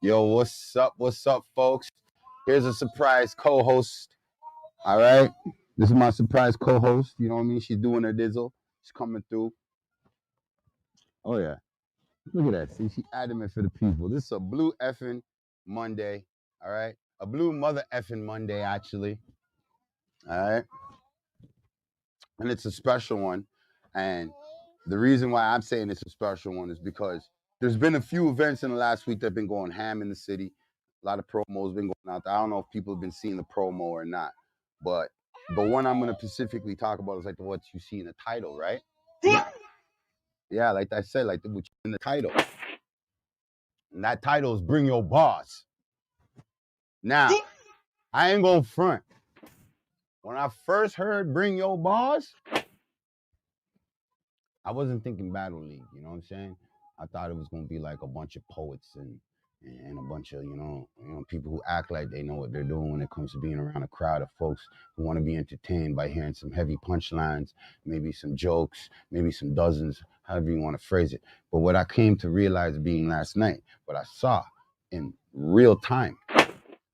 Yo, what's up? What's up, folks? Here's a surprise co-host. All right. This is my surprise co-host. You know what I mean? She's doing her dizzle. She's coming through. Oh yeah. Look at that. See, she adamant for the people. This is a blue effing Monday. All right. A blue mother effing Monday, actually. All right. And it's a special one. And the reason why I'm saying it's a special one is because there's been a few events in the last week that have been going ham in the city. A lot of promos been going out there. I don't know if people have been seeing the promo or not, but the one I'm going to specifically talk about is like the what you see in the title, right? Yeah, like I said, like what in the title. And that title is Bring Your Boss. Now, I ain't going to front. When I first heard Bring Your Boss, I wasn't thinking Battle League, you know what I'm saying? I thought it was gonna be like a bunch of poets and a bunch of, you know, people who act like they know what they're doing when it comes to being around a crowd of folks who want to be entertained by hearing some heavy punchlines, maybe some jokes, maybe some dozens, however you want to phrase it. But what I came to realize being last night, what I saw in real time,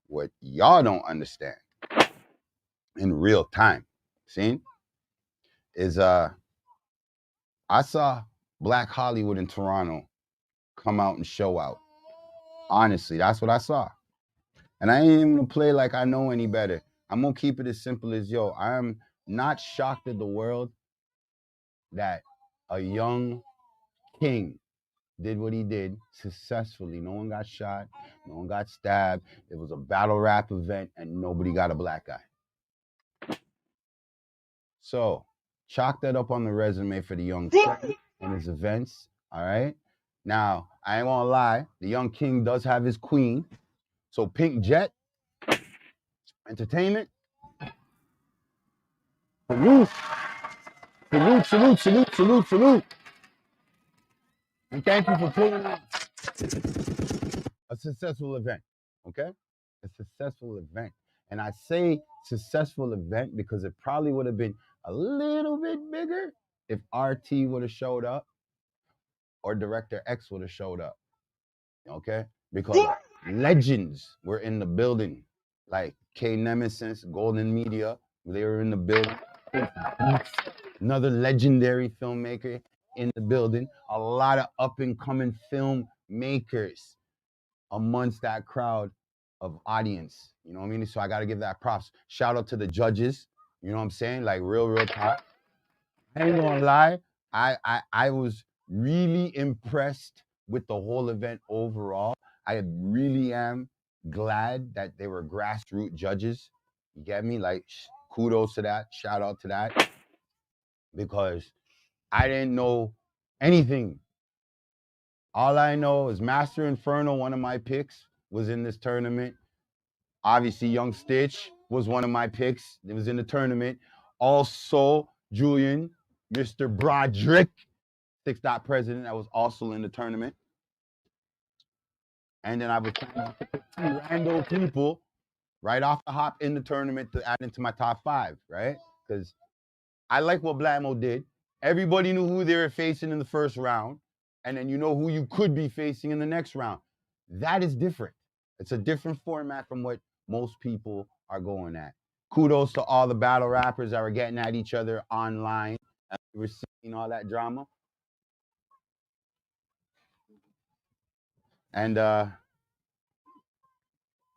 what y'all don't understand in real time, see, is I saw Black Hollywood in Toronto come out and show out. Honestly, that's what I saw. And I ain't even gonna play like I know any better. I'm gonna keep it as simple as, yo, I'm not shocked at the world that a young king did what he did successfully. No one got shot, no one got stabbed. It was a battle rap event and nobody got a black guy. So chalk that up on the resume for the young king and his events. All right. Now, I ain't gonna lie, the young king does have his queen. So Pink Jet Entertainment, salute, salute, salute, salute, salute, salute. And thank you for pulling out a successful event, okay? A successful event. And I say successful event because it probably would have been a little bit bigger if RT would have showed up or Director X would have showed up, okay? Because legends were in the building, like K Nemesis, Golden Media, they were in the building. Another legendary filmmaker in the building. A lot of up and coming filmmakers amongst that crowd of audience. You know what I mean? So I got to give that props. Shout out to the judges. You know what I'm saying? Like real talk. I ain't gonna lie. I was really impressed with the whole event overall. I really am glad that they were grassroots judges. You get me? Like kudos to that. Shout out to that. Because I didn't know anything. All I know is Master Inferno, one of my picks, was in this tournament. Obviously, Young Stitch was one of my picks. It was in the tournament. Also, Julian, Mr. Broderick, 6 Dot President, that was also in the tournament. And then I was trying to pick 2 random people right off the hop in the tournament to add into my top 5, right? Because I like what Blamo did. Everybody knew who they were facing in the first round, and then you know who you could be facing in the next round. That is different. It's a different format from what most people are going at. Kudos to all the battle rappers that were getting at each other online. We were seeing all that drama. And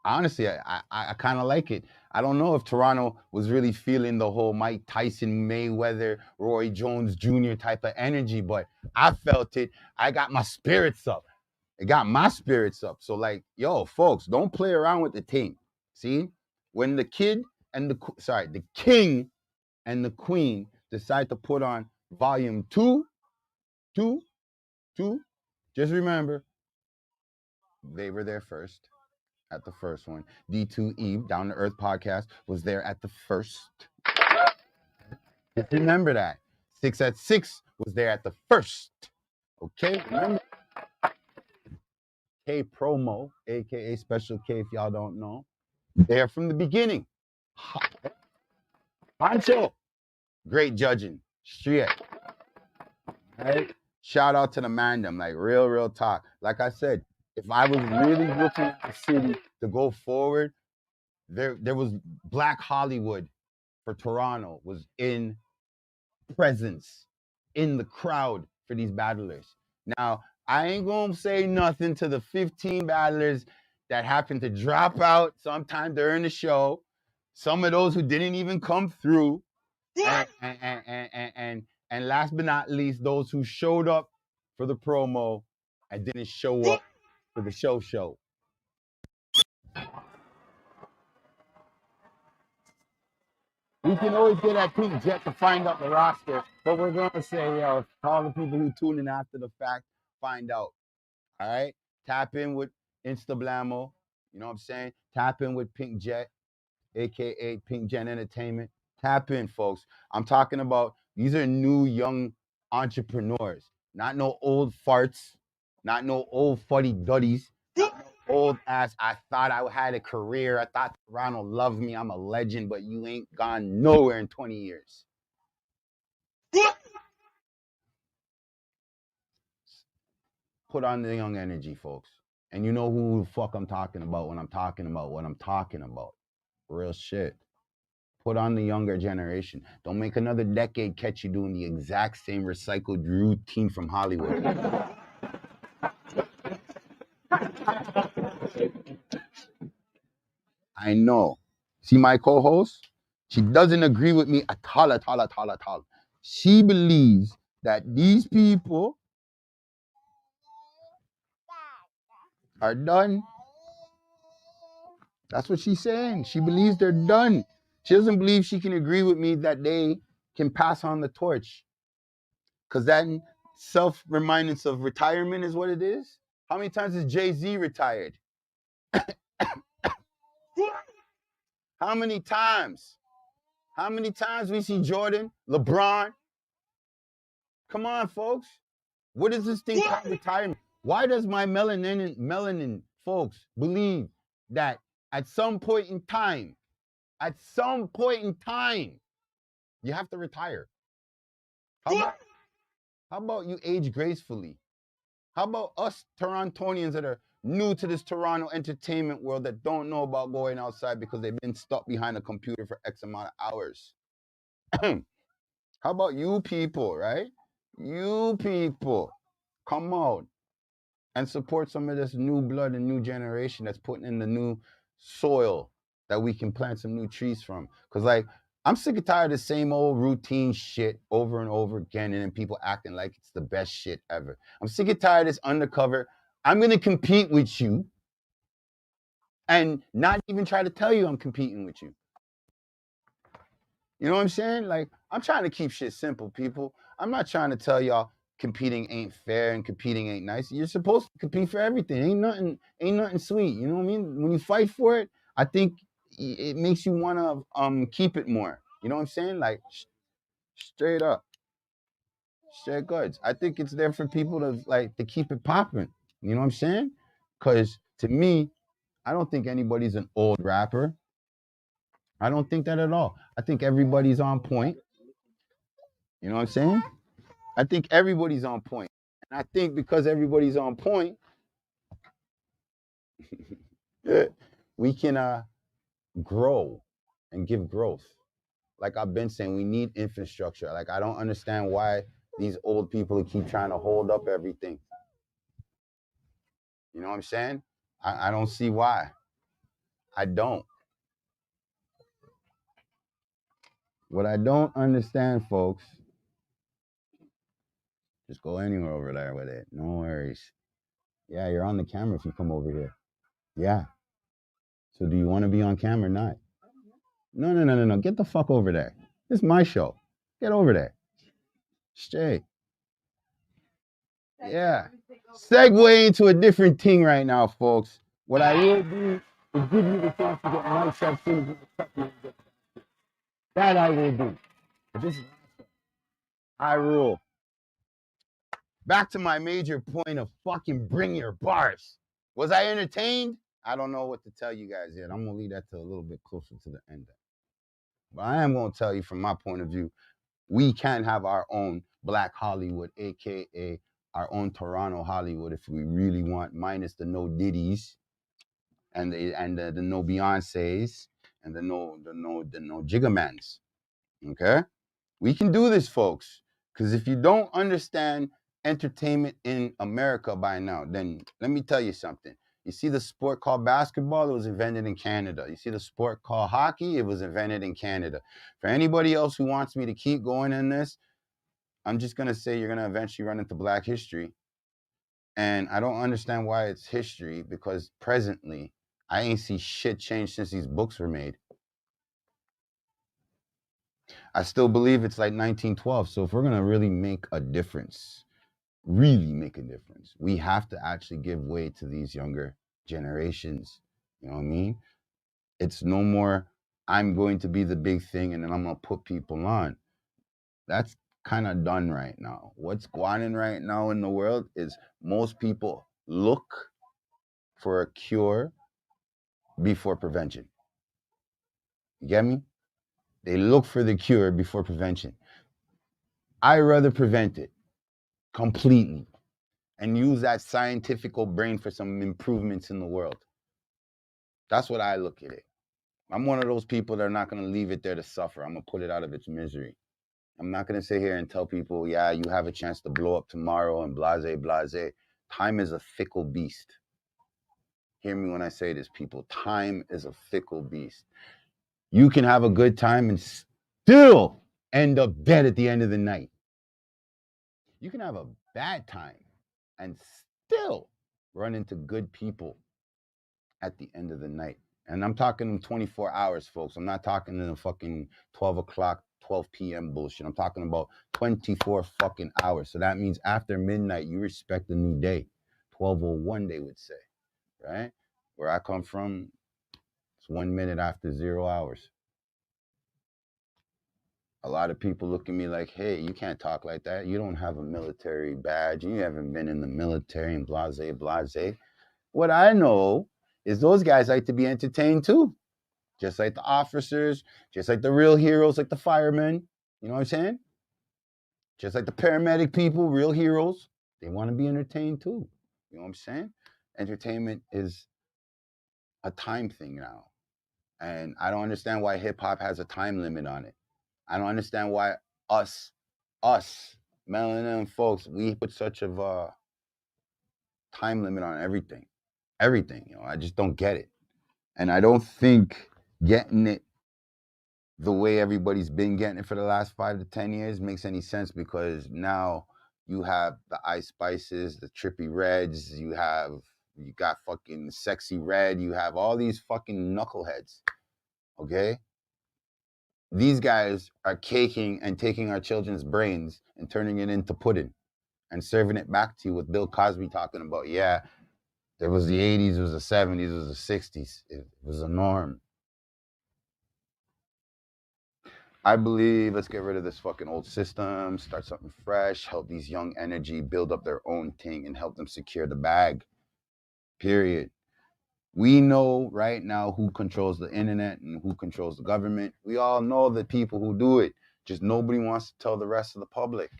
honestly, I kind of like it. I don't know if Toronto was really feeling the whole Mike Tyson, Mayweather, Roy Jones Jr. type of energy, but I felt it. I got my spirits up. It got my spirits up. So like, yo, folks, don't play around with the team. See, when the king and the queen decide to put on volume 2, just remember, they were there first. At the first one. D2E, Down to Earth Podcast, was there at the first. Just remember that. 6 at 6 was there at the first. Okay? Remember? K Promo, aka Special K, if y'all don't know. There from the beginning. Pancho. Great judging. Straight. Right? Shout out to the mandem. Like real talk. Like I said, If I was really looking at the city to go forward, there was Black Hollywood for Toronto was in presence in the crowd for these battlers. Now, I ain't gonna say nothing to the 15 battlers that happened to drop out sometime during the show. Some of those who didn't even come through, and last but not least, those who showed up for the promo and didn't show up for the show. We can always get that Pink Jet to find out the roster, but we're gonna say, all the people who tune in after the fact, find out. All right, tap in with Insta Blamo. You know what I'm saying? Tap in with Pink Jet, aka Pink Jet Entertainment. Tap in, folks. I'm talking about these are new young entrepreneurs, not no old farts, not no old fuddy duddies, old ass. I thought I had a career. I thought Toronto loved me. I'm a legend, but you ain't gone nowhere in 20 years. Put on the young energy, folks. And you know who the fuck I'm talking about when I'm talking about what I'm talking about. Real shit. Put on the younger generation. Don't make another decade catch you doing the exact same recycled routine from Hollywood. I know. See my co-host? She doesn't agree with me at all. She believes that these people are done. That's what she's saying. She believes they're done. She doesn't believe she can agree with me that they can pass on the torch. Because that self-remindance of retirement is what it is. How many times has Jay-Z retired? How many times? How many times we see Jordan, LeBron? Come on, folks. What is this thing called retirement? Why does my melanin folks believe that at some point in time, you have to retire? How about you age gracefully? How about us Torontonians that are new to this Toronto entertainment world that don't know about going outside because they've been stuck behind a computer for X amount of hours? How about you people, right? You people, come out and support some of this new blood and new generation that's putting in the new soil that we can plant some new trees from. Because, like, I'm sick and tired of the same old routine shit over and over again, and then people acting like it's the best shit ever. I'm sick and tired of this undercover. I'm going to compete with you and not even try to tell you I'm competing with you. You know what I'm saying? Like, I'm trying to keep shit simple, people. I'm not trying to tell y'all competing ain't fair and competing ain't nice. You're supposed to compete for everything. Ain't nothing sweet. You know what I mean? When you fight for it, I think it makes you want to keep it more. You know what I'm saying? Like straight up, straight goods. I think it's there for people to keep it popping. You know what I'm saying? Because to me, I don't think anybody's an old rapper. I don't think that at all. I think everybody's on point. You know what I'm saying? I think everybody's on point. And I think because everybody's on point, we can grow and give growth. Like I've been saying, we need infrastructure. Like I don't understand why these old people keep trying to hold up everything. You know what I'm saying? I don't see why. I don't. What I don't understand, folks, just go anywhere over there with it. No worries. Yeah, you're on the camera if you come over here. Yeah. So do you want to be on camera or not? No. Get the fuck over there. This is my show. Get over there. Straight. Yeah. Segue into a different thing right now, folks. What I will do is give you the chance to get myself things. That I will do. But this is I rule. Back to my major point of fucking bring your bars. Was I entertained? I don't know what to tell you guys yet. I'm gonna leave that to a little bit closer to the end. But I am gonna tell you from my point of view, we can have our own Black Hollywood, aka our own Toronto Hollywood if we really want, minus the no Diddy's and the no Beyonce's and the no Jiggamans. Okay? We can do this, folks. Because if you don't understand entertainment in America by now, then let me tell you something. You see the sport called basketball, it was invented in Canada. You see the sport called hockey, it was invented in Canada. For anybody else who wants me to keep going in this, I'm just going to say you're going to eventually run into Black history. And I don't understand why it's history, because presently, I ain't see shit change since these books were made. I still believe it's like 1912. So if we're going to really make a difference, we have to actually give way to these younger generations. You know what I mean? It's no more, I'm going to be the big thing and then I'm going to put people on. That's kind of done right now. What's going on right now in the world is most people look for a cure before prevention. You get me? They look for the cure before prevention. I rather prevent it completely and use that scientific brain for some improvements in the world. That's what I look at it. I'm one of those people that are not going to leave it there to suffer. I'm going to put it out of its misery. I'm not going to sit here and tell people, yeah, you have a chance to blow up tomorrow and blase, blase. Time is a fickle beast. Hear me when I say this, people. Time is a fickle beast. You can have a good time and still end up dead at the end of the night. You can have a bad time and still run into good people at the end of the night. And I'm talking 24 hours, folks. I'm not talking in the fucking 12 o'clock, 12 p.m. bullshit. I'm talking about 24 fucking hours. So that means after midnight, you respect a new day. 12:01, they would say, right? Where I come from, it's 1 minute after 0 hours. A lot of people look at me like, hey, you can't talk like that. You don't have a military badge. You haven't been in the military and blase, blase. What I know is those guys like to be entertained too. Just like the officers, just like the real heroes, like the firemen. You know what I'm saying? Just like the paramedic people, real heroes. They want to be entertained too. You know what I'm saying? Entertainment is a time thing now. And I don't understand why hip hop has a time limit on it. I don't understand why us, melanin folks, we put such of a time limit on everything. Everything, I just don't get it. And I don't think getting it the way everybody's been getting it for the last 5 to 10 years makes any sense, because now you have the Ice Spices, the Trippy Reds, you got fucking Sexy Red, you have all these fucking knuckleheads, okay? These guys are caking and taking our children's brains and turning it into pudding and serving it back to you with Bill Cosby talking about, yeah, there was the 80s, it was the 70s, it was the 60s. It was a norm. I believe let's get rid of this fucking old system, start something fresh, help these young energy build up their own thing and help them secure the bag. Period. We know right now who controls the internet and who controls the government. We all know the people who do it. Just nobody wants to tell the rest of the public.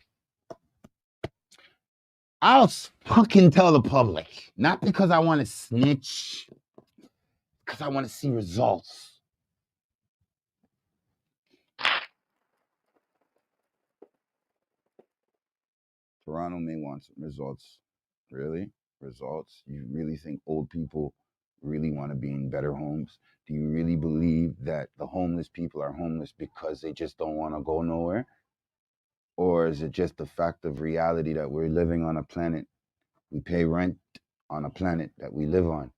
I'll fucking tell the public. Not because I want to snitch, because I want to see results. Toronto may want some results. Really? Results? You really think old people really want to be in better homes? Do you really believe that the homeless people are homeless because they just don't want to go nowhere? Or is it just the fact of reality that we're living on a planet, we pay rent on a planet that we live on?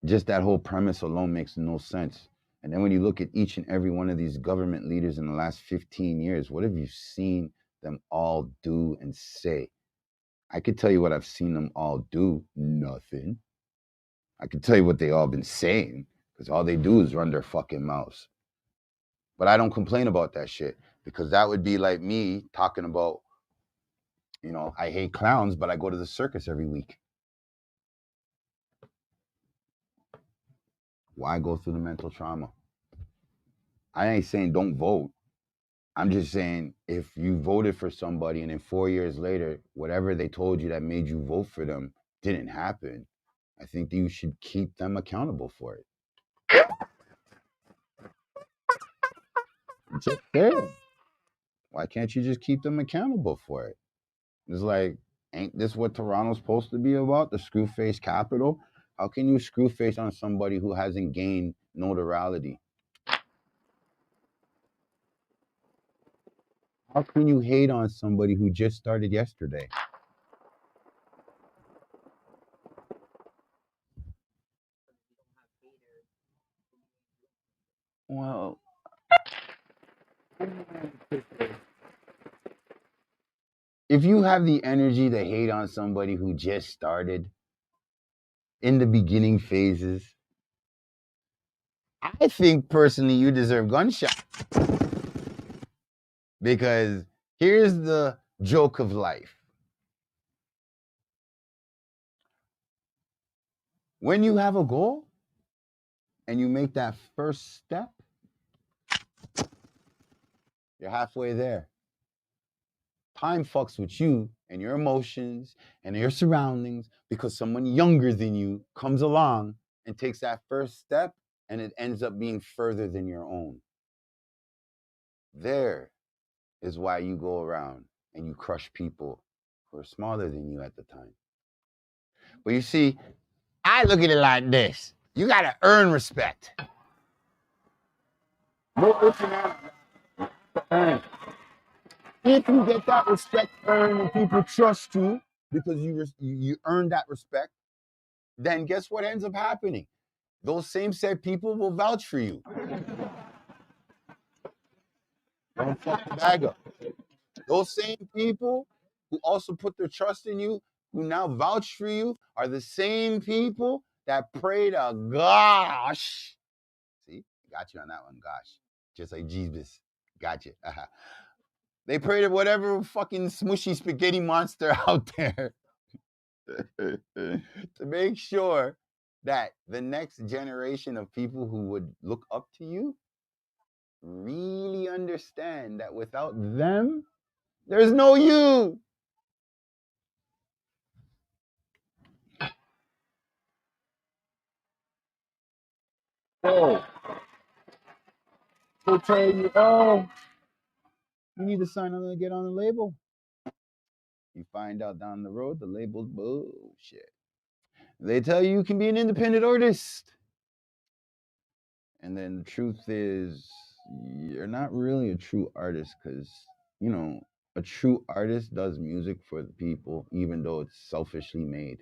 Just that whole premise alone makes no sense. And then when you look at each and every one of these government leaders in the last 15 years, what have you seen them all do and say? I could tell you what I've seen them all do. Nothing. I can tell you what they all been saying, because all they do is run their fucking mouths. But I don't complain about that shit, because that would be like me talking about, I hate clowns, but I go to the circus every week. Why go through the mental trauma? I ain't saying don't vote. I'm just saying, if you voted for somebody and then 4 years later, whatever they told you that made you vote for them didn't happen, I think that you should keep them accountable for it. Just saying. Why can't you just keep them accountable for it? It's like, ain't this what Toronto's supposed to be about? The screwface capital? How can you screwface on somebody who hasn't gained notoriety? How can you hate on somebody who just started yesterday? Well, if you have the energy to hate on somebody who just started in the beginning phases, I think personally you deserve gunshot. Because here's the joke of life. When you have a goal and you make that first step, you're halfway there. Time fucks with you and your emotions and your surroundings because someone younger than you comes along and takes that first step and it ends up being further than your own. There is why you go around and you crush people who are smaller than you at the time. But you see, I look at it like this. You gotta earn respect. No ifs and ands. If you get that respect earned and people trust you because you earned that respect, then guess what ends up happening? Those same set people will vouch for you. Don't fuck the bag up. Those same people who also put their trust in you, who now vouch for you, are the same people that pray to gosh. See, got you on that one, gosh. Just like Jesus. Got you. They pray to whatever fucking smushy spaghetti monster out there to make sure that the next generation of people who would look up to you really understand that without them, there's no you. Oh, they tell you, oh, you need to sign on and get on the label. You find out down the road the label's bullshit. They tell you you can be an independent artist. And then the truth is, you're not really a true artist because, you know, a true artist does music for the people, even though it's selfishly made.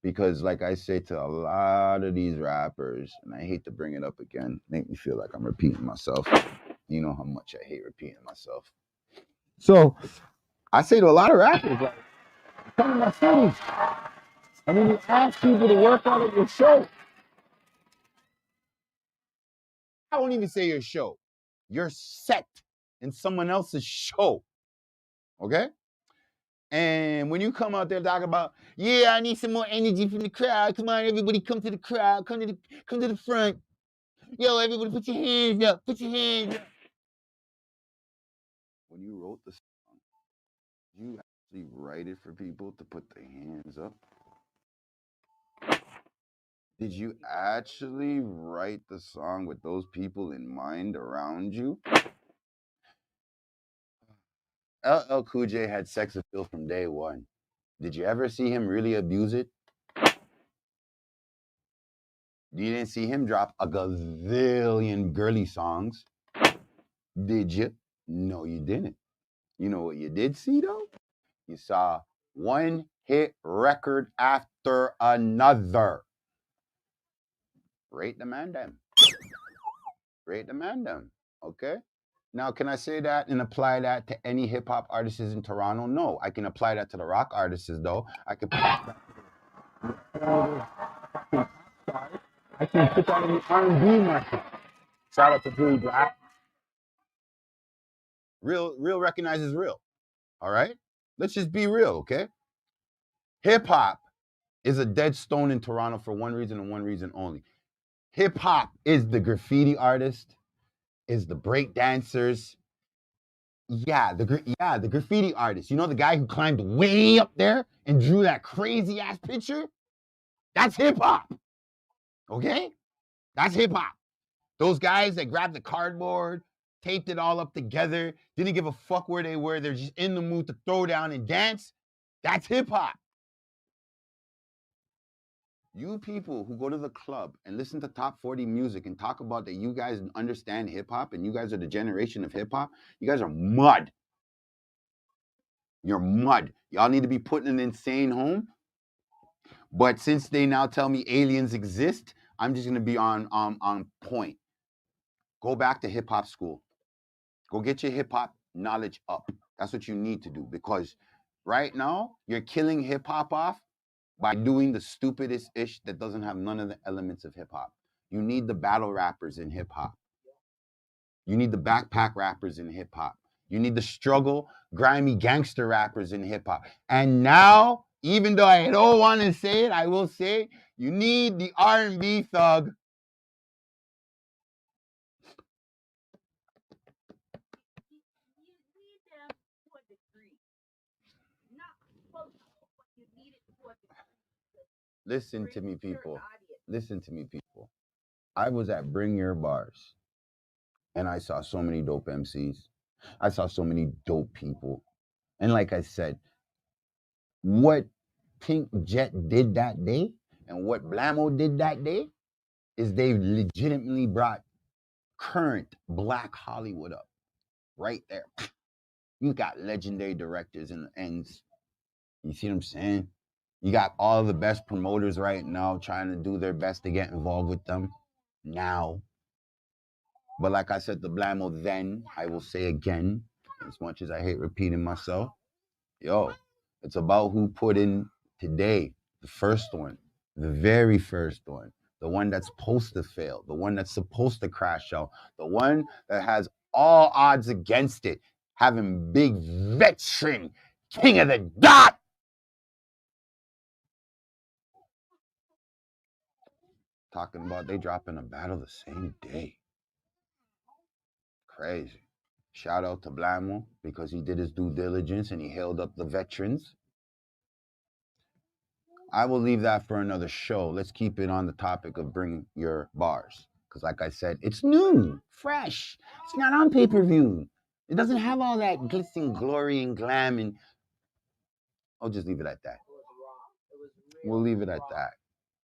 Because, like I say to a lot of these rappers, and I hate to bring it up again, make me feel like I'm repeating myself. You know how much I hate repeating myself. So I say to a lot of rappers, like, come to my city. I mean, you ask people to work out at your show. I won't even say your show. You're set in someone else's show. Okay? And when you come out there talking about, yeah, I need some more energy from the crowd. Come on, everybody, come to the crowd. Come to the front. Yo, everybody, put your hands up. Put your hands up. When you wrote the song, you actually write it for people to put their hands up? Did you actually write the song with those people in mind around you? LL Cool J had sex appeal from day one. Did you ever see him really abuse it? You didn't see him drop a gazillion girly songs. Did you? No, you didn't. You know what you did see though? You saw one hit record after another. Rate the man them. Rate the man them. Okay? Now, can I say that and apply that to any hip hop artists in Toronto? No. I can apply that to the rock artists though. I can put that I can put that in the R&B market. Shout out to Billy Black. Real recognizes real. All right? Let's just be real, okay? Hip hop is a dead stone in Toronto for one reason and one reason only. Hip hop is the graffiti artist, is the break dancers, Yeah, the graffiti artist. You know the guy who climbed way up there and drew that crazy ass picture? That's hip hop. Okay? That's hip hop. Those guys that grabbed the cardboard, taped it all up together, didn't give a fuck where they were. They're just in the mood to throw down and dance. That's hip hop. You people who go to the club and listen to top 40 music and talk about that you guys understand hip hop and you guys are the generation of hip hop, you guys are mud. You're mud. Y'all need to be put in an insane home. But since they now tell me aliens exist, I'm just gonna be on point. Go back to hip hop school. Go get your hip hop knowledge up. That's what you need to do because right now you're killing hip hop off by doing the stupidest ish that doesn't have none of the elements of hip hop. You need the battle rappers in hip hop. You need the backpack rappers in hip hop. You need the struggle, grimy gangster rappers in hip hop. And now, even though I don't want to say it, I will say it, you need the R&B thug. Listen to me, people. Listen to me, people. I was at Bring Your Bars, and I saw so many dope MCs. I saw so many dope people. And like I said, what Pink Jet did that day and what Blamo did that day is they legitimately brought current Black Hollywood up right there. You got legendary directors in the ends. You see what I'm saying? You got all the best promoters right now trying to do their best to get involved with them now. But like I said to Blamo then, I will say again, as much as I hate repeating myself, yo, it's about who put in today, the first one, the very first one, the one that's supposed to fail, the one that's supposed to crash out, the one that has all odds against it, having big veteran, king of the dot. Talking about they dropping a battle the same day. Crazy. Shout out to Blamo because he did his due diligence and he held up the veterans. I will leave that for another show. Let's keep it on the topic of Bring Your Bars. Because, like I said, it's new, fresh. It's not on pay per view. It doesn't have all that glitz and glory and glam. And I'll just leave it at that. We'll leave it at that.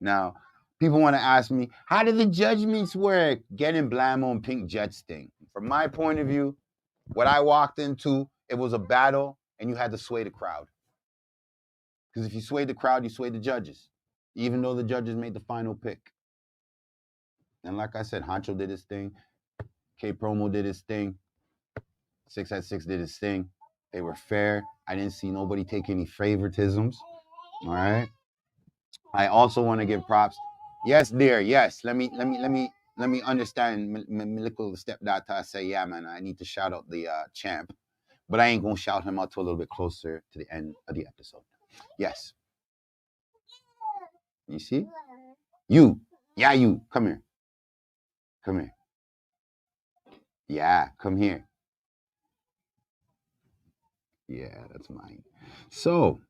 Now, people want to ask me, how did the judgments work? Getting Blamo and Pink Jet's thing. From my point of view, what I walked into, it was a battle, and you had to sway the crowd. Because if you swayed the crowd, you swayed the judges, even though the judges made the final pick. And like I said, Honcho did his thing. K Promo did his thing. 6 at 6 did his thing. They were fair. I didn't see nobody take any favoritisms. All right. I also want to give props. Yes, dear. Yes. Let me understand. Little stepdaughter say, yeah, man. I need to shout out the champ, but I ain't gonna shout him out till a little bit closer to the end of the episode. Yes. You see? You. Yeah, you. Come here. Come here. Yeah, come here. Yeah, that's mine. So,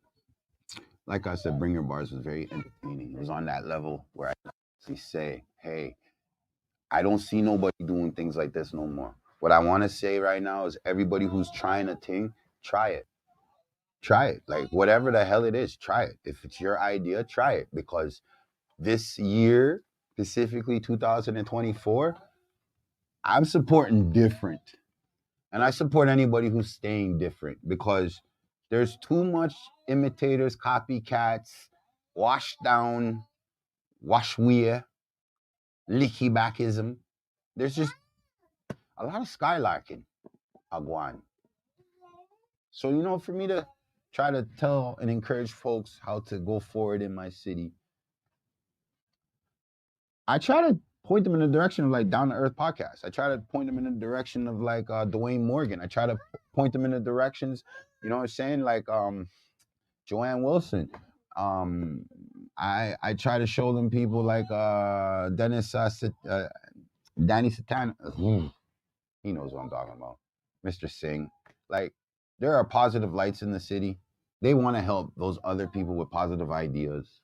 like I said, Bring Your Bars was very entertaining. It was on that level where I actually say, hey, I don't see nobody doing things like this no more. What I want to say right now is everybody who's trying a thing, try it. Try it. Like whatever the hell it is, try it. If it's your idea, try it. Because this year, specifically 2024, I'm supporting different. And I support anybody who's staying different because there's too much imitators, copycats, washed down, washwear, licky backism. There's just a lot of skylarking, Agwan. So, for me to try to tell and encourage folks how to go forward in my city, I try to point them in the direction of like Down to Earth podcast. I try to point them in the direction of like Dwayne Morgan. I try to point them in the directions, you know what I'm saying? Like Joanne Wilson. I try to show them people like Danny Satana. He knows what I'm talking about. Mr. Singh. Like, there are positive lights in the city. They want to help those other people with positive ideas.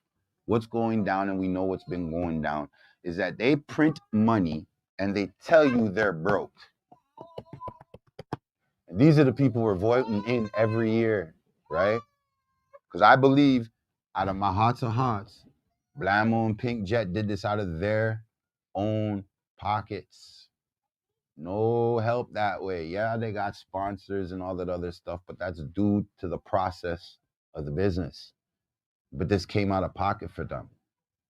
What's going down, and we know what's been going down, is that they print money and they tell you they're broke. And these are the people we're voting in every year, right? Because I believe, out of my hearts of hearts, Blammo and Pink Jet did this out of their own pockets. No help that way. Yeah, they got sponsors and all that other stuff, but that's due to the process of the business. But this came out of pocket for them.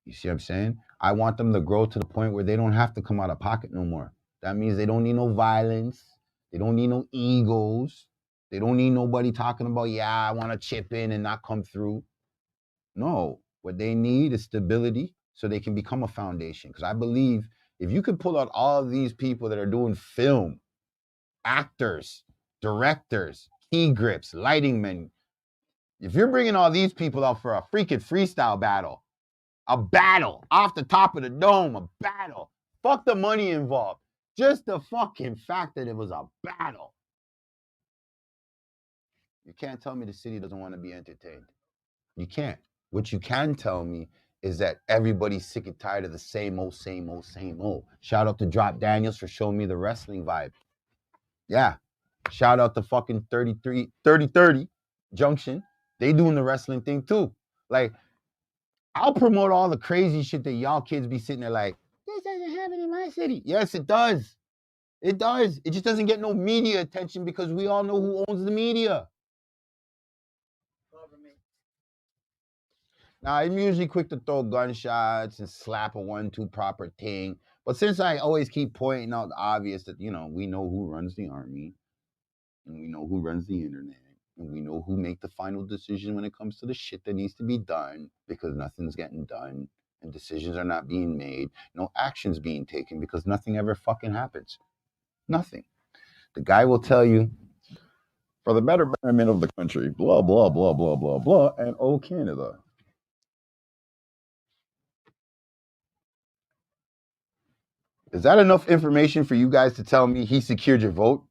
You see what I'm saying? I want them to grow to the point where they don't have to come out of pocket no more. That means they don't need no violence. They don't need no egos. They don't need nobody talking about, yeah, I want to chip in and not come through. No, what they need is stability so they can become a foundation. Because I believe if you could pull out all of these people that are doing film, actors, directors, key grips, lighting men, if you're bringing all these people out for a freaking freestyle battle off the top of the dome, a battle, fuck the money involved. Just the fucking fact that it was a battle. You can't tell me the city doesn't want to be entertained. You can't. What you can tell me is that everybody's sick and tired of the same old, same old, same old. Shout out to Drop Daniels for showing me the wrestling vibe. Yeah. Shout out to fucking 3030 Junction. They doing the wrestling thing too. Like, I'll promote all the crazy shit that y'all kids be sitting there like, this doesn't happen in my city. Yes, it does. It does. It just doesn't get no media attention because we all know who owns the media. Now, I'm usually quick to throw gunshots and slap a 1-2 proper thing. But since I always keep pointing out the obvious that, we know who runs the army, and we know who runs the internet, and we know who make the final decision when it comes to the shit that needs to be done, because nothing's getting done and decisions are not being made, no actions being taken because nothing ever fucking happens. Nothing. The guy will tell you, for the betterment of the country, blah, blah, blah, blah, blah, blah, and oh, Canada. Is that enough information for you guys to tell me he secured your vote?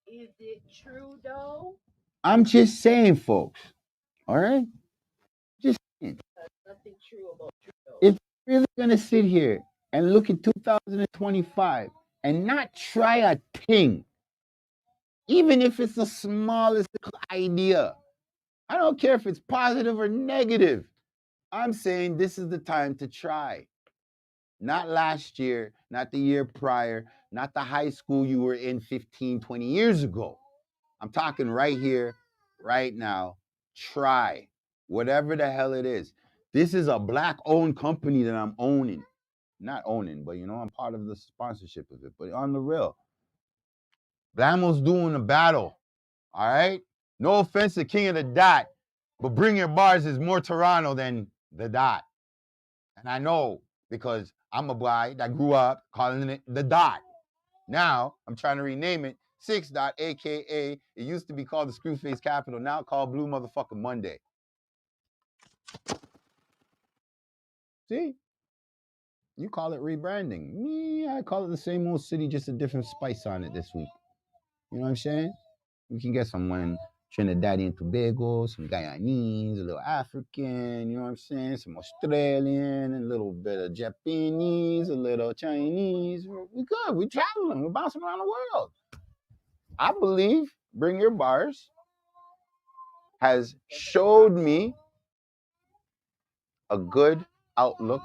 Is it true, though? I'm just saying, folks. All right? Just saying. There's nothing true about Trudeau. If you're really going to sit here and look at 2025 and not try a thing, even if it's the smallest idea, I don't care if it's positive or negative. I'm saying this is the time to try. Not last year, not the year prior, not the high school you were in 15, 20 years ago. I'm talking right here, right now. Try whatever the hell it is. This is a black-owned company that I'm owning. Not owning, but I'm part of the sponsorship of it. But on the real, Blammo's doing a battle. All right? No offense to King of the Dot, but Bring Your Bars is more Toronto than the Dot. And I know because I'm a boy that grew up calling it the Dot. Now I'm trying to rename it 6 Dot, aka it used to be called the Screwface Capital, now called Blue Motherfucking Monday. See? You call it rebranding. Me, I call it the same old city, just a different spice on it this week. You know what I'm saying? We can get someone Trinidadian and Tobago, some Guyanese, a little African, you know what I'm saying? Some Australian, a little bit of Japanese, a little Chinese. We good. We traveling. We're bouncing around the world. I believe Bring Your Bars has showed me a good outlook,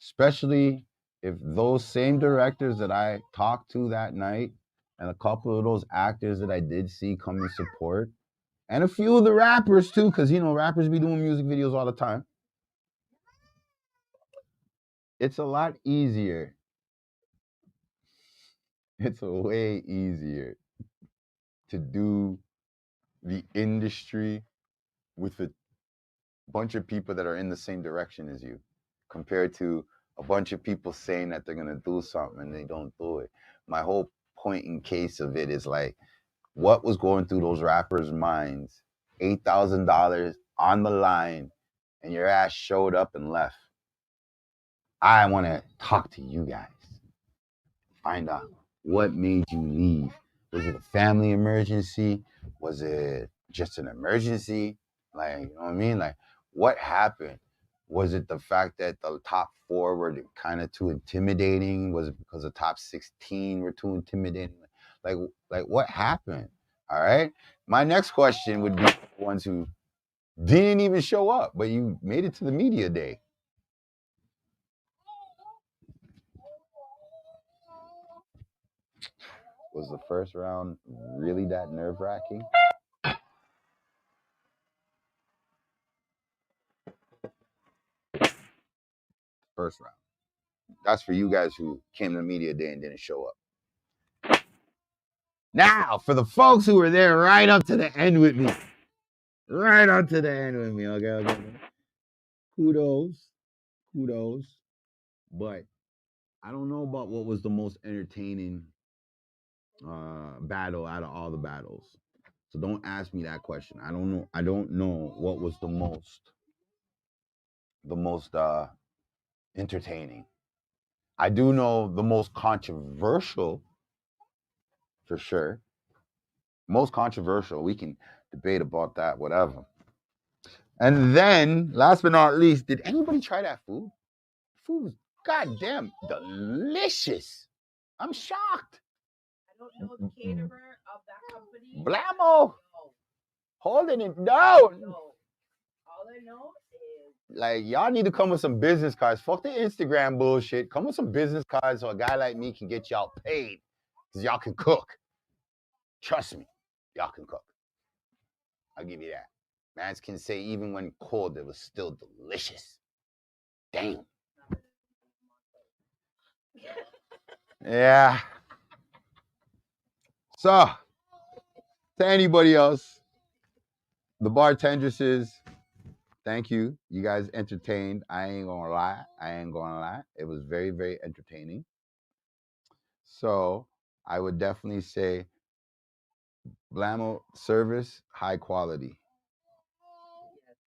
especially if those same directors that I talked to that night and a couple of those actors that I did see come and support, and a few of the rappers too, because rappers be doing music videos all the time. It's a lot easier. It's a way easier to do the industry with a bunch of people that are in the same direction as you, compared to a bunch of people saying that they're gonna do something and they don't do it. My whole point in case of it is like, what was going through those rappers' minds? $8,000 on the line, and your ass showed up and left. I want to talk to you guys. Find out. What made you leave? Was it a family emergency? Was it just an emergency? Like, you know what I mean? Like, what happened? Was it the fact that the top 4 were kind of too intimidating? Was it because the top 16 were too intimidating? Like what happened? All right. My next question would be the ones who didn't even show up, but you made it to the media day. Was the first round really that nerve-wracking? First round. That's for you guys who came to the media day and didn't show up. Now, for the folks who were there right up to the end with me. Right up to the end with me, okay. Kudos. But I don't know about what was the most entertaining battle out of all the battles. So don't ask me that question. I don't know what was the most entertaining. I do know the most controversial, for sure. Most controversial. We can debate about that, whatever. And then, last but not least, did anybody try that food? Food was goddamn delicious. I'm shocked. I don't know the caterer of that company. Blammo. No. Holding it down. No. All I know is, like, y'all need to come with some business cards. Fuck the Instagram bullshit. Come with some business cards so a guy like me can get y'all paid. Because y'all can cook. Trust me. Y'all can cook. I'll give you that. Mans can say even when cold, it was still delicious. Damn. Yeah. So, to anybody else, the bartendresses, thank you. You guys entertained. I ain't gonna lie. It was very, very entertaining. So, I would definitely say Blammo service, high quality.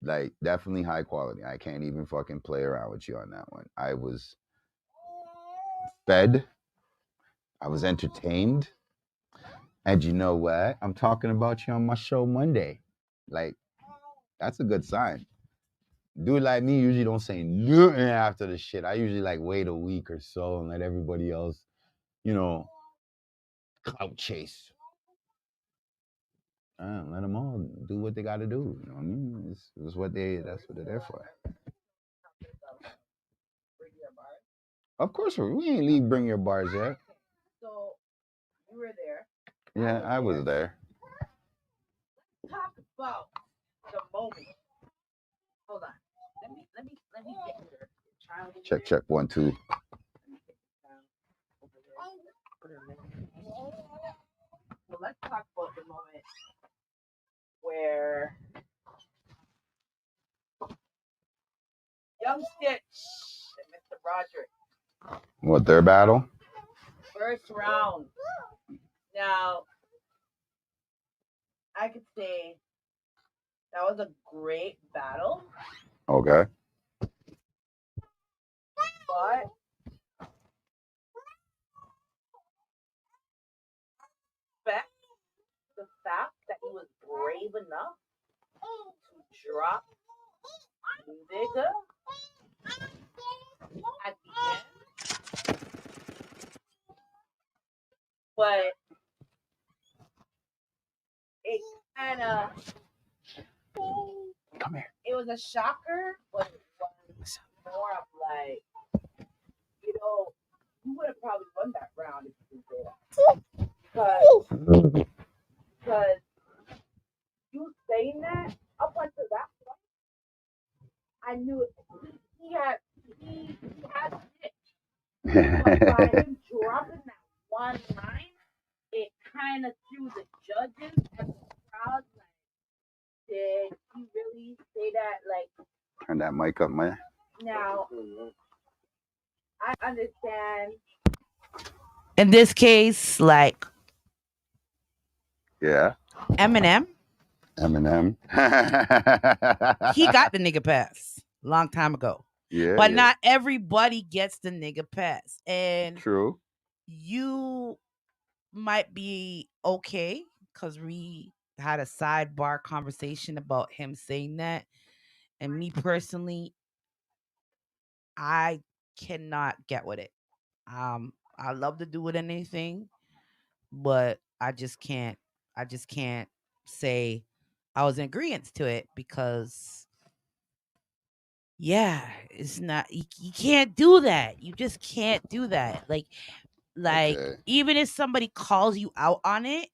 Like, definitely high quality. I can't even fucking play around with you on that one. I was fed. I was entertained. And you know what? I'm talking about you on my show Monday. Like, that's a good sign. Dude like me usually don't say nothing after the shit. I usually like wait a week or so and let everybody else, clout chase. Let them all do what they got to do. You know what I mean? That's what they're there for. Of course, we ain't leave Bring Your Bars yet. So, you were there. Yeah, I was there. Talk about the moment. Hold on. Let me get your child. Check 1 2. So let's talk about the moment where Young Stitch and Mr. Broderick. What, their battle? First round. Now, I could say that was a great battle. Okay. But the fact that he was brave enough to drop nigga at the end. But it kind of, come here. It was a shocker, but it was more of like, you would have probably won that round if you did that. Because you saying that up until that point, I knew he had it. But by him dropping that one line, it kind of threw the judges and the crowd like, did he really say that? Like, turn that mic up, man. Now, I understand. In this case, like, yeah, Eminem, he got the nigga pass a long time ago. Yeah, but not everybody gets the nigga pass. And true. You might be okay because we had a sidebar conversation about him saying that. And me personally, I cannot get with it. I love to do with anything, but I just can't. I just can't say I was in agreement to it because yeah, it's not. You can't do that. You just can't do that. Like Okay. even if somebody calls you out on it,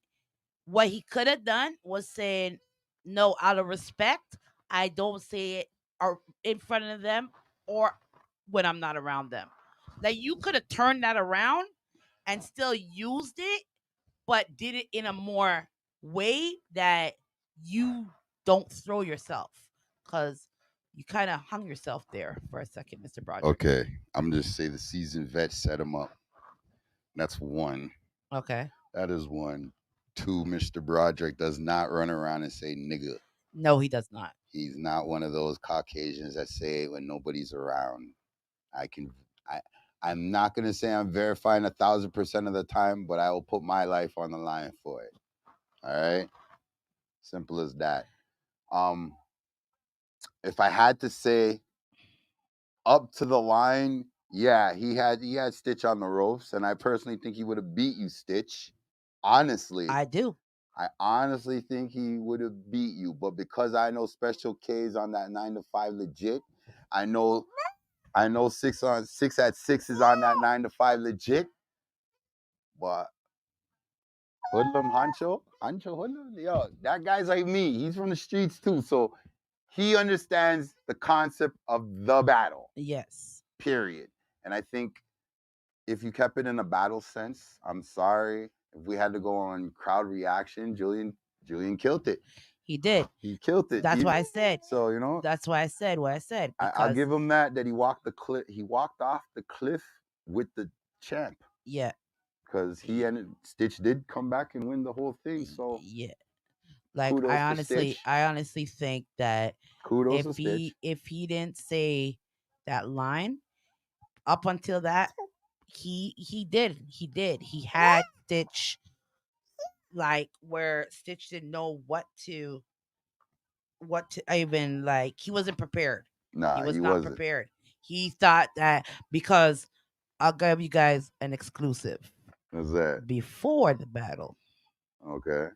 what he could have done was saying, "No, out of respect, I don't say it or in front of them or when I'm not around them." Like you could have turned that around and still used it, but did it in a more way that you don't throw yourself because you kind of hung yourself there for a second, Mr. Broderick. Okay. I'm just say the seasoned vet set him up. That's one. Okay. That is one. Two, Mr. Broderick does not run around and say nigga. No, he does not. He's not one of those Caucasians that say it when nobody's around. I can I I'm not gonna say I'm verifying 1,000% of the time, but I will put my life on the line for it. All right. Simple as that. Um, if I had to say up to the line, yeah, he had Stitch on the ropes, and I personally think he would have beat you, Stitch. Honestly, I do. I honestly think he would have beat you, but because I know Special K's on that 9 to 5 legit, I know six at six is on that 9 to 5 legit, but Hoodlum Hancho Hoodlum, yo, that guy's like me. He's from the streets too, so he understands the concept of the battle. Yes. Period. And I think if you kept it in a battle sense, I'm sorry if we had to go on crowd reaction. Julian killed it. He did. He killed it. That's why I said. So That's why I said what I said I'll because give him that he walked the cliff. He walked off the cliff with the champ yeah, because Stitch did come back and win the whole thing. So yeah. Like kudos to Stitch. I honestly think that Kudos to Stitch. if he didn't say that line up until that, he did. He had Stitch like where Stitch didn't know what to even like he wasn't prepared. Nah, He was he not wasn't. prepared. He thought that because I'll give you guys an exclusive. What's that? Before the battle, Okay.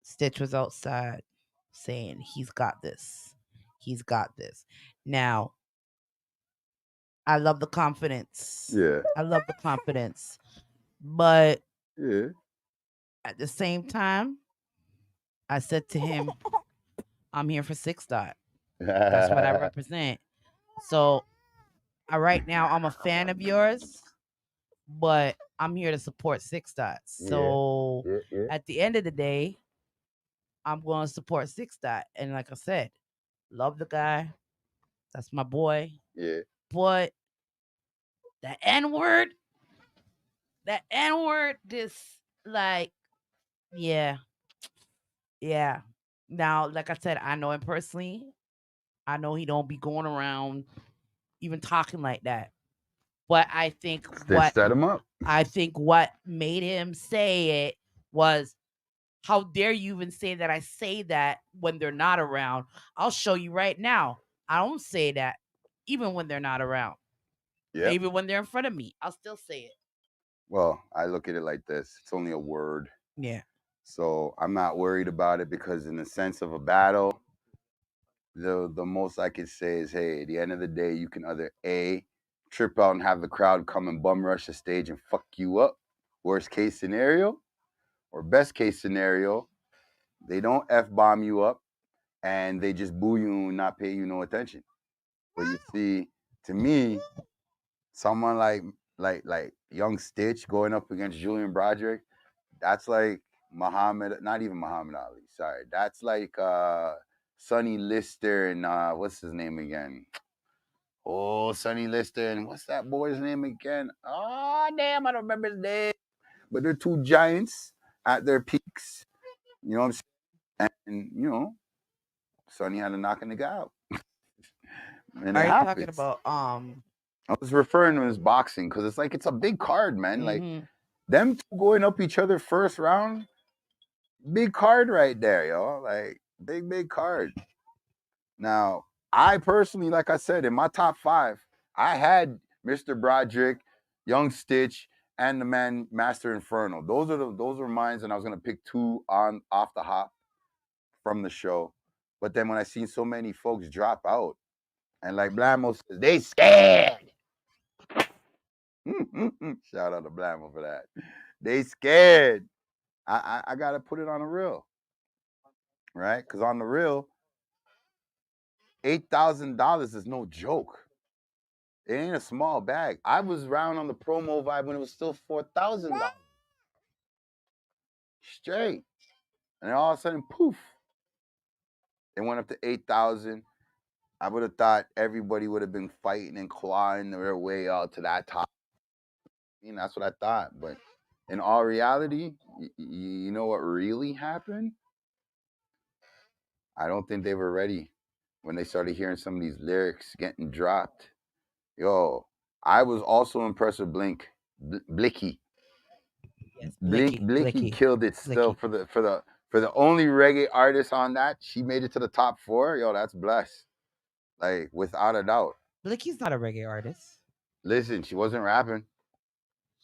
Stitch was outside saying he's got this. He's got this. Now, I love the confidence. Yeah. I love the confidence. But Yeah. at the same time, I said to him, I'm here for 6 Dot. That's what I represent. So right now I'm a fan of yours, but I'm here to support 6 Dot. So Yeah. at the end of the day, I'm going to support 6 Dot. And like I said, love the guy. That's my boy. Yeah. But that N word, this like, yeah. Now, like I said, I know him personally. I know he don't be going around even talking like that. But I think Stitch set him up. I think what made him say it was, how dare you even say that I say that when they're not around? I'll show you right now. I don't say that even when they're not around. Yeah. Even when they're in front of me, I'll still say it. Well, I look at it like this. It's only a word. Yeah. So I'm not worried about it because in the sense of a battle, the most I could say is, hey, at the end of the day, you can either A, trip out and have the crowd come and bum rush the stage and fuck you up. Worst case scenario. Or best case scenario, they don't F-bomb you up and they just boo you and not pay you no attention. But you see, to me, someone like young Stitch going up against Julian Broderick, that's like not even Muhammad Ali, sorry. That's like Sonny Lister and what's his name again? Oh, Sonny Lister and what's that boy's name again? Oh, damn, I don't remember his name. But they're two giants at their peaks. You know what I'm saying? And Sonny had to knock a nigga out. And Are it you talking happens. about I was referring to his boxing because it's a big card, man. Like Them two going up each other first round, big card right there, yo. Like big card. Now, I personally, like I said, in my top 5, I had Mr. Broderick, Young Stitch, and the man Master Inferno. Those were mine, and I was gonna pick 2 on off the hop from the show. But then when I seen so many folks drop out, and like Blamo says, they scared. Shout out to Blamo for that. They scared. I gotta put it on the real, right? Because on the real, $8,000 is no joke. It ain't a small bag. I was around on the promo vibe when it was still $4,000 straight, and then all of a sudden, poof, it went up to 8,000. I would have thought everybody would have been fighting and clawing their way out to that top. I mean, that's what I thought, but in all reality, you know what really happened? I don't think they were ready when they started hearing some of these lyrics getting dropped. Yo, I was also impressed with Blicky. Yes, Blicky killed it still for the only reggae artist on that. She made it to the top 4. Yo, that's blessed. Like without a doubt. Blicky's not a reggae artist. Listen, she wasn't rapping.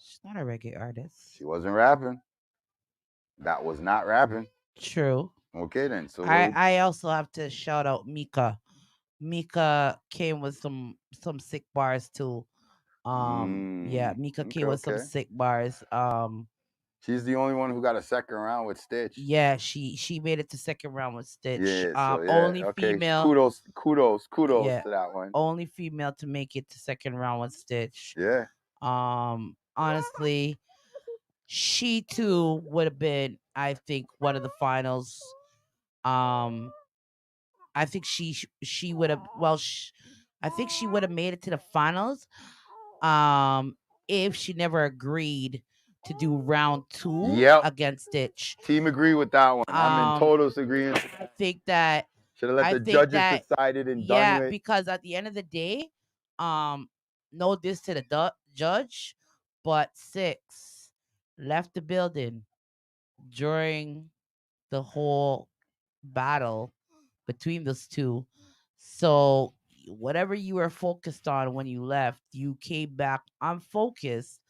She's not a reggae artist. She wasn't rapping. That was not rapping. True. Okay then. So I also have to shout out Mika. Mika came with some sick bars too. Yeah, Mika came with some sick bars. She's the only one who got a second round with Stitch. Yeah, she made it to second round with Stitch. Yeah, so yeah. Only female. Kudos Yeah, to that one. Only female to make it to second round with Stitch. Yeah. Honestly, she too would have been, I think, one of the finals. I think she would have. Well, I think she would have made it to the finals. If she never agreed to do round 2 against Stitch. Team agree with that one. I'm in total agreement. I think that should have let the judges decided and done with. Yeah, because at the end of the day, no diss to the judge, but 6 left the building during the whole battle between those two. So whatever you were focused on when you left, you came back unfocused.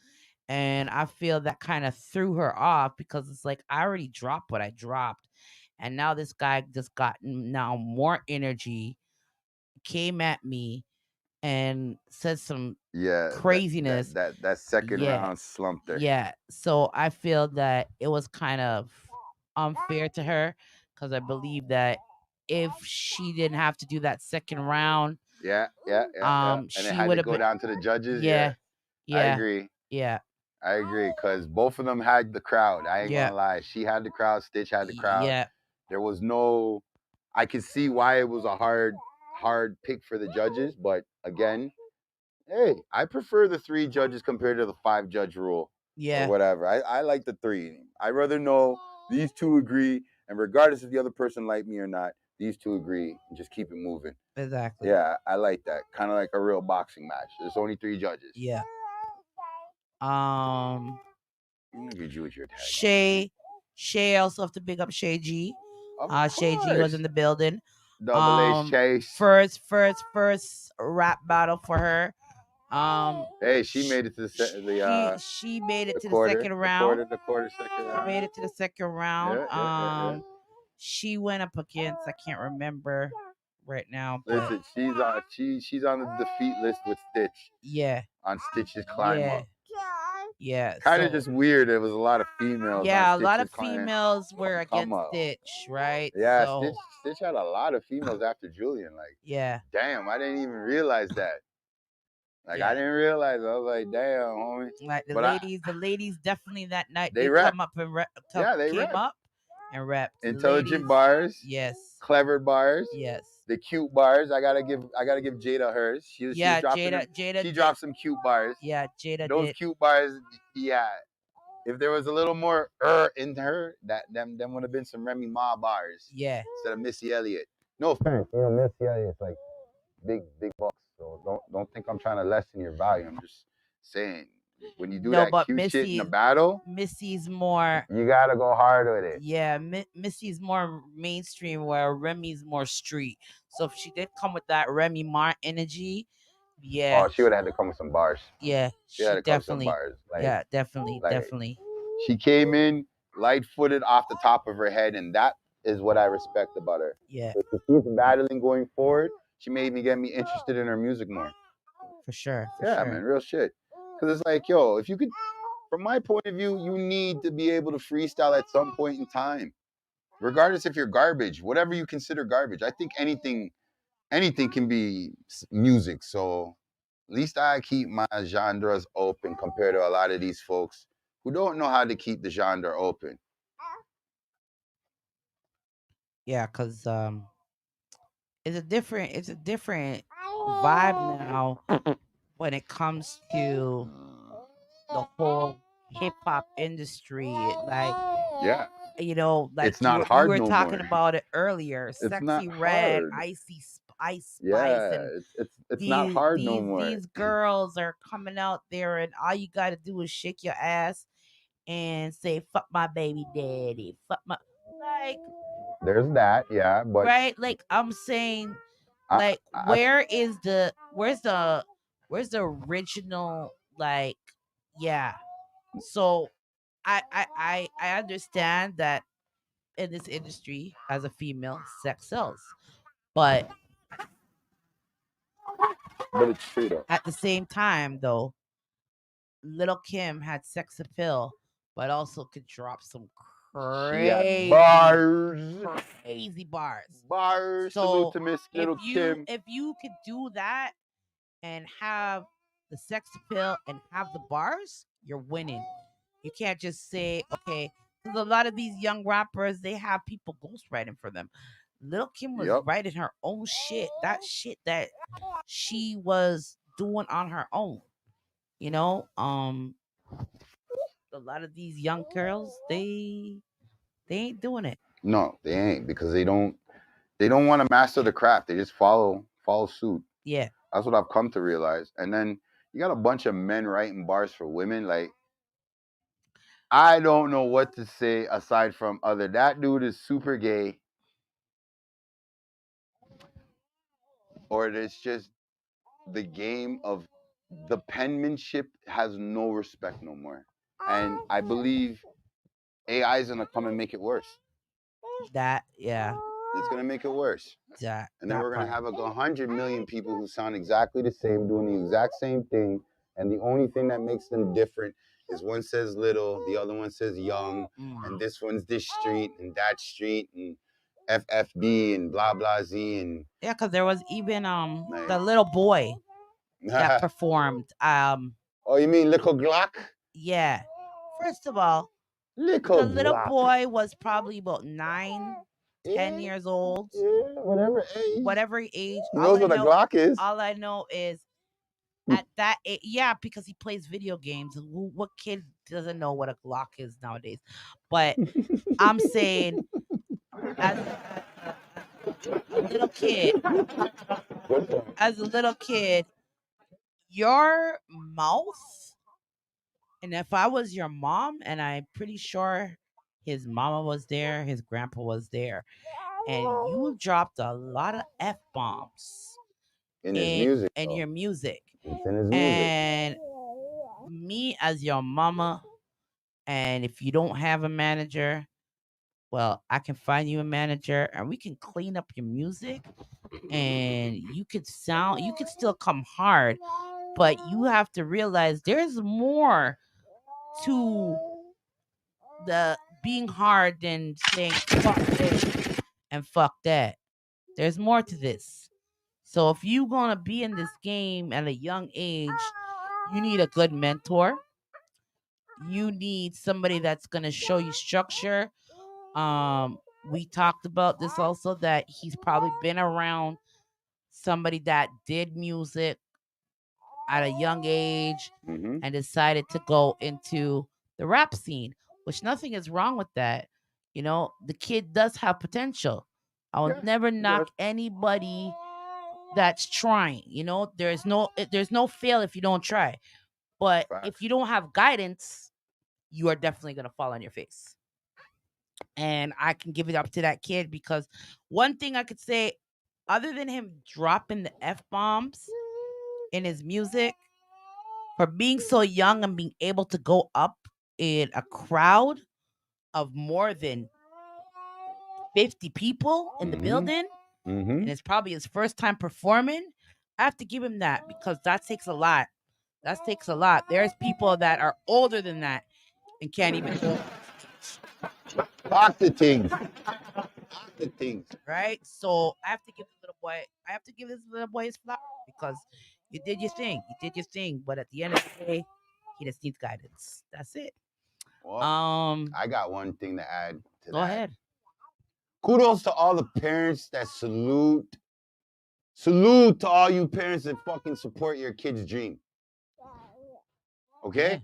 And I feel that kind of threw her off because it's like, I already dropped what I dropped. And now this guy just got now more energy, came at me and said some craziness. That second round slumped her. Yeah. So I feel that it was kind of unfair to her because I believe that if she didn't have to do that second round, and it had to go down to the judges. Yeah. I agree. Yeah. I agree because both of them had the crowd. I ain't gonna lie. She had the crowd. Stitch had the crowd. Yeah. There was no. I could see why it was a hard pick for the judges, but again, hey, I prefer the 3 judges compared to the 5 judge rule. Yeah. Or whatever. I like the 3. I'd rather know these 2 agree, and regardless if the other person like me or not, these 2 agree and just keep it moving. Exactly. Yeah, I like that. Kind of like a real boxing match. There's only 3 judges. Yeah. Look at you with your tag. Shay also have to big up Shay G. Shay G was in the building. Double H Chase. First rap battle for her. Hey, she made it to she made it to the second round. The quarter second round. Made it to the second round. Yeah. She went up against, I can't remember right now. Listen, she's on the defeat list with Stitch. Yeah. On Stitch's climb up. Yeah. Kind of just weird. It was a lot of females. Yeah, a lot of females were against Stitch, right? Yeah, so, Stitch had a lot of females after Julian. Like, yeah. Damn, I didn't even realize that. Like, I didn't realize. I was like, damn, homie. Like the ladies definitely that night they come up and came up and repped. Intelligent bars. Yes. Clever bars. Yes. The cute bars. I gotta give Jada hers. She dropped some cute bars. Yeah, Jada. Those cute bars. Yeah. If there was a little more in her, them would have been some Remy Ma bars. Yeah. Instead of Missy Elliott. No offense, Missy Elliott's like big bucks. So don't think I'm trying to lessen your value. I'm just saying when you do No, that but cute shit in a Missy, battle, Missy's more. you gotta go hard with it. Yeah, Missy's more mainstream, where Remy's more street. So if she did come with that Remy Ma energy, yeah, Oh, she would have had to come with some bars. yeah, She had she to come with some definitely, bars. Like, yeah, definitely, like definitely. she came in light-footed off the top of her head, and that is what I respect about her. Yeah, If she keeps battling going forward, she made me get me interested in her music more. for sure, for Yeah, sure. man, real shit. Because it's like, yo, if you could, from my point of view, you need to be able to freestyle at some point in time, regardless if you're garbage, whatever you consider garbage. I think anything can be music. So at least I keep my genres open compared to a lot of these folks who don't know how to keep the genre open. Yeah, cause it's a different vibe now when it comes to the whole hip hop industry. Like, Yeah, like it's not you hard were no talking more. about it earlier. It's not Sexy Red, hard. Icy Ice Spice, Yeah, and it's not hard no these more. girls are coming out there, and all you got to do is shake your ass and say "fuck my baby daddy," fuck my, like, There's that, yeah, but right. Like, I'm saying, I, like, I where's the original, like, yeah. So I understand that in this industry, as a female, sex sells, but it's true though. at the same time, though, Little Kim had sex appeal, but also could drop some She had crazy bars. bars. Salute So to Miss if Little you Kim. could do that and have the sex appeal and have the bars, you're winning. You can't just say, okay, because a lot of these young rappers, they have people ghostwriting for them. Little Kim was Yep. writing her own shit. That shit that she was doing on her own. You know, a lot of these young girls, they ain't doing it. No, they ain't, because they don't want to master the craft. They just follow suit. Yeah. That's what I've come to realize. And then you got a bunch of men writing bars for women. Like, I don't know what to say aside from other that dude is super gay, or it's just the game of the penmanship has no respect no more. And I believe AI is gonna come and make it worse. That, yeah. It's gonna make it worse. That, And then that we're gonna part. have 100 million people who sound exactly the same, doing the exact same thing, and the only thing that makes them different is one says little, the other one says young, and this one's this street and that street and FFB and blah blah Z and Yeah, because there was even the little boy that performed. Oh, you mean Little Glock? Yeah. First of all, Little the little Glock. boy was probably about 9, 10 years old. Yeah, whatever age. Whatever age. He knows what a Glock is. All I know is at that age, yeah, because he plays video games. What kid doesn't know what a Glock is nowadays? But I'm saying, as a little kid, your mouth, and if I was your mom, and I'm pretty sure his mama was there, his grandpa was there, and you dropped a lot of F-bombs in his music. in your music. It's in his music. And me as your mama, and if you don't have a manager, well, I can find you a manager and we can clean up your music, and you could still come hard, but you have to realize there's more to the being hard than saying fuck this and fuck that. There's more to this. So if you gonna be in this game at a young age, you need a good mentor. You need somebody that's gonna show you structure. We talked about this also, that he's probably been around somebody that did music at a young age and decided to go into the rap scene, which nothing is wrong with that. You know, the kid does have potential. I will never knock anybody that's trying. You know, there's no fail if you don't try. But if Facts. you don't have guidance, you are definitely gonna fall on your face. And I can give it up to that kid because one thing I could say, other than him dropping the F-bombs in his music, for being so young and being able to go up in a crowd of more than 50 people in the building, and it's probably his first time performing, I have to give him that because that takes a lot. That takes a lot. There's people that are older than that and can't even hold Talk the things. The things. right? So I have to give this little boy his flowers because you did your thing. You did your thing. But at the end of the day, he just needs guidance. That's it. Well, I got one thing to add to Go that. ahead. Kudos to all the parents that salute to all you parents that fucking support your kid's dream. Okay?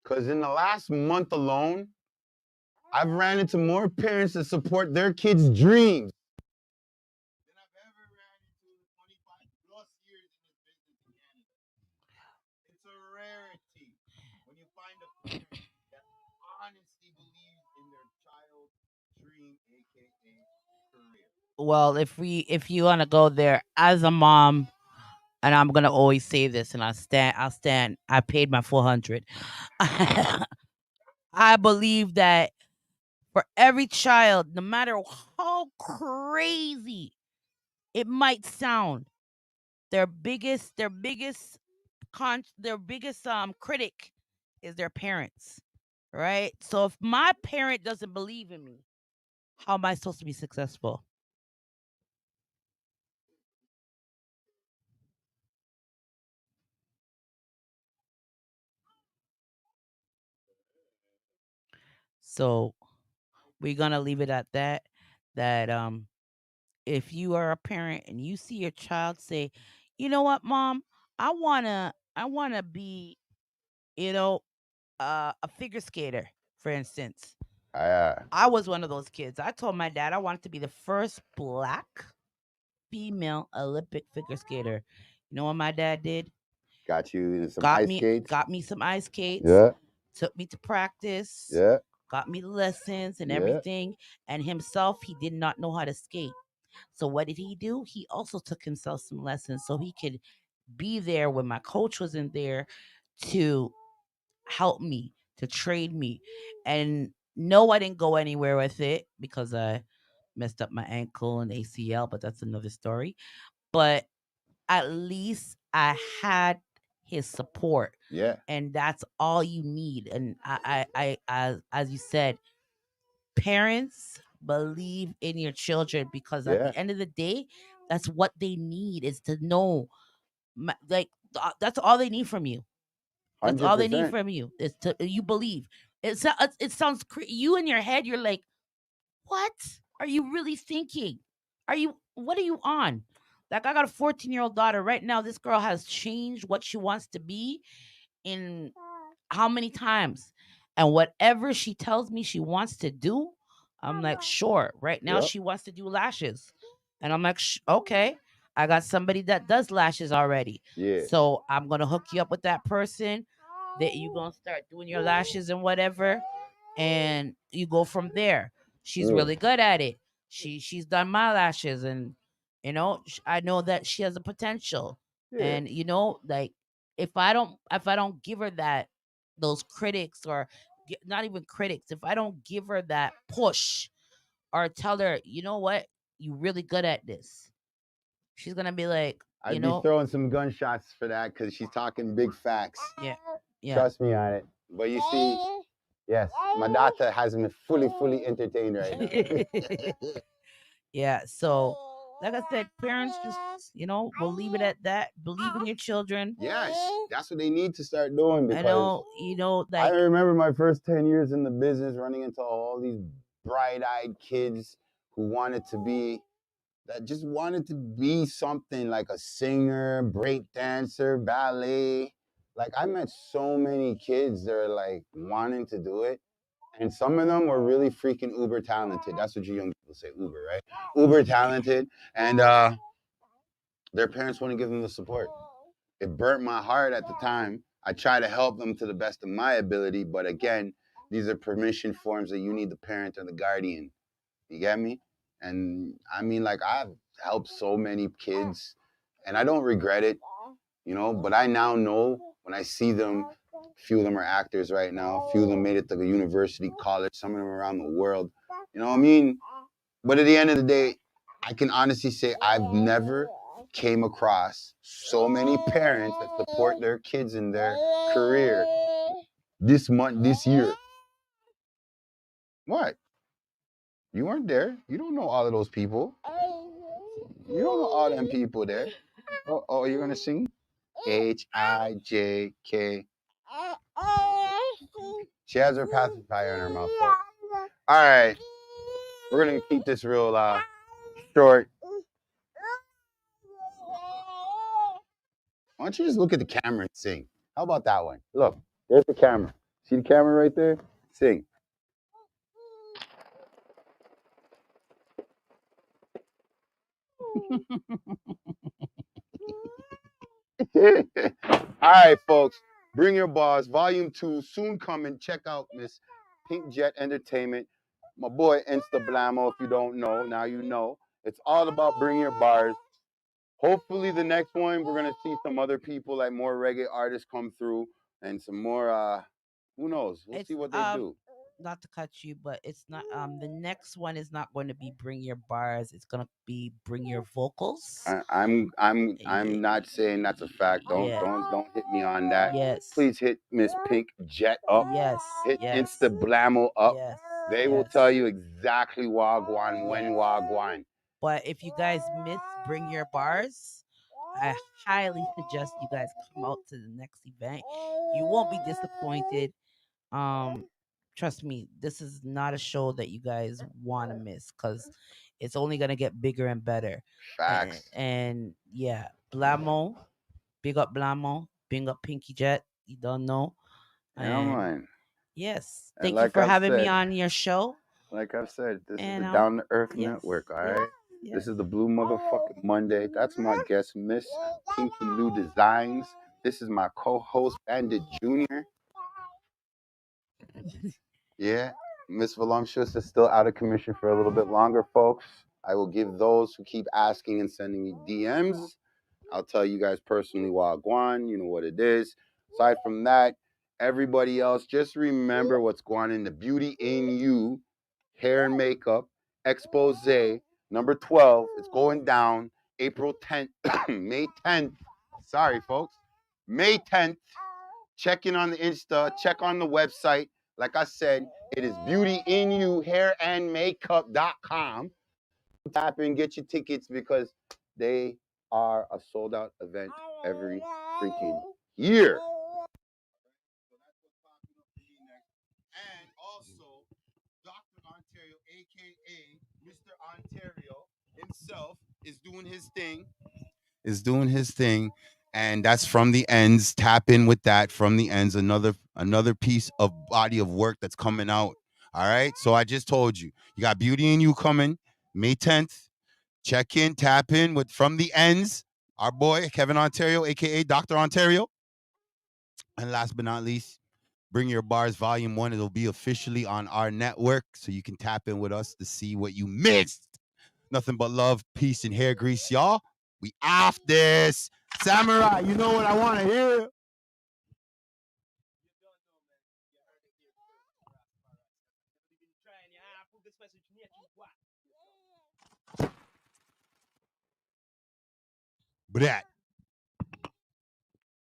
Because in the last month alone, I've ran into more parents that support their kids' dreams than I've ever ran into in 25 plus years in this business in Canada. It's a rarity when you find a parent that honestly believes in their child's dream, aka career. Well, if you want to go there as a mom, and I'm gonna always say this, and I'll stand. I paid my 400. I believe that for every child, no matter how crazy it might sound, their biggest critic is their parents, right? So if my parent doesn't believe in me, how am I supposed to be successful? So we're gonna leave it at that. That if you are a parent and you see your child say, you know what, mom, I wanna be, you know, a figure skater, for instance. I was one of those kids. I told my dad I wanted to be the first black female Olympic figure skater. You know what my dad did? Got you some Got ice me skates. got me some ice skates. Yeah. Took me to practice. Yeah. Got me the lessons and Yeah. everything. And himself, he did not know how to skate. So what did he do? He also took himself some lessons so he could be there when my coach wasn't there to help me, to train me. And no, I didn't go anywhere with it because I messed up my ankle and ACL, but that's another story. But at least I had his support. Yeah. And that's all you need. And as you said, parents believe in your children because at Yeah. the end of the day, that's what they need is to know, that's all they need from you. That's all they need 100%. from you is to you believe. It sounds you in your head. You're like, what are you really thinking? What are you on? Like I got a 14-year-old daughter right now. This girl has changed what she wants to be in how many times, and whatever she tells me she wants to do, I'm like, sure. Right now, Yep. she wants to do lashes, and I'm like, okay. I got somebody that does lashes already. Yeah. So I'm gonna hook you up with that person. That you gonna start doing your lashes and whatever, and you go from there. She's Yeah. really good at it. She's done my lashes, and I know that she has a potential. Yeah. And like if I don't give her those critics or not even critics, if I don't give her that push or tell her, you know what, you really good at this, she's gonna be like, I'd be throwing some gunshots for that because she's talking big facts. yeah. Trust me on it. But you see, yes, my daughter has me fully entertained right now. Yeah. So, like I said, parents just, we'll leave it at that. Believe in your children. Yes, that's what they need to start doing because I know, I like, remember my first 10 years in the business running into all these bright-eyed kids who just wanted to be something like a singer, break dancer, ballet. Like I met so many kids that are like wanting to do it. And some of them were really freaking uber talented. That's what you young people say, uber, right? Uber talented. And their parents wouldn't give them the support. It burnt my heart at the time. I try to help them to the best of my ability, but again, these are permission forms that you need the parent or the guardian. You get me? And I mean, like, I've helped so many kids, and I don't regret it, you know, but I now know when I see them, a few of them are actors right now, a few of them made it to the university, college, some of them around the world, you know what I mean? But at the end of the day, I can honestly say I've never came across so many parents that support their kids in their career this year. What? You weren't there. You don't know all of those people. You don't know all them people there. Oh, you're gonna sing? Hijk. She has her pacifier in her mouth. Folks. All right, we're gonna keep this real short. Why don't you just look at the camera and sing? How about that one? Look, there's the camera. See the camera right there? Sing. All right, folks. Bring Your Bars, Volume 2, soon coming. Check out Miss Pink Jet Entertainment. My boy Insta Blamo, if you don't know, now you know. It's all about Bring Your Bars. Hopefully the next one, we're going to see some other people, like more reggae artists come through and some more, who knows? We'll see what they do. Not to cut you, but it's not the next one is not going to be Bring Your Bars. It's gonna be Bring Your Vocals. I'm not saying that's a fact. Don't hit me on that. Yes. Please hit Miss Pink Jet up. Yes. Hit Insta Blamo up. Yes. They will tell you exactly Wagwan when Wagwan. But if you guys miss Bring Your Bars, I highly suggest you guys come out to the next event. You won't be disappointed. Trust me, this is not a show that you guys want to miss because it's only gonna get bigger and better. Facts. And yeah, Blamo, big up Blamo, big up Pinky Jet. You don't know. Yeah, man. Yes, And thank like you for I've having me said- on your show. Like I've said, this is the Down to Earth Network, all right? This is the Blue Motherfucking Monday. That's my guest, Miss Pinky Lou Designs. This is my co-host, Bandit Jr. Yeah, Miss Voluptuous is still out of commission for a little bit longer, folks. I will give those who keep asking and sending me DMs. I'll tell you guys personally Wagwan, you know what it is. Aside from that, everybody else, just remember what's going in the Beauty in You hair and makeup expose number 12. It's going down April 10th, May 10th. Sorry, folks. May 10th. Check in on the Insta, check on the website. Like I said, it is beautyinYouHairAndMakeup.com. Tap in, get your tickets because they are a sold out event every freaking year. And also, Dr. Ontario, aka Mr. Ontario himself, is doing his thing. And that's From the Ends. Tap in with that. From the Ends, another piece of body of work that's coming out. All right. So I just told you, you got Beauty in You coming May 10th. Check in, tap in with From the Ends, our boy Kevin Ontario, aka Dr. Ontario. And last but not least, Bring Your Bars Volume 1. It'll be officially on our network, so you can tap in with us to see what you missed. Nothing but love, peace, and hair grease, y'all. We off this. Samurai, you know what I want to hear. Brat.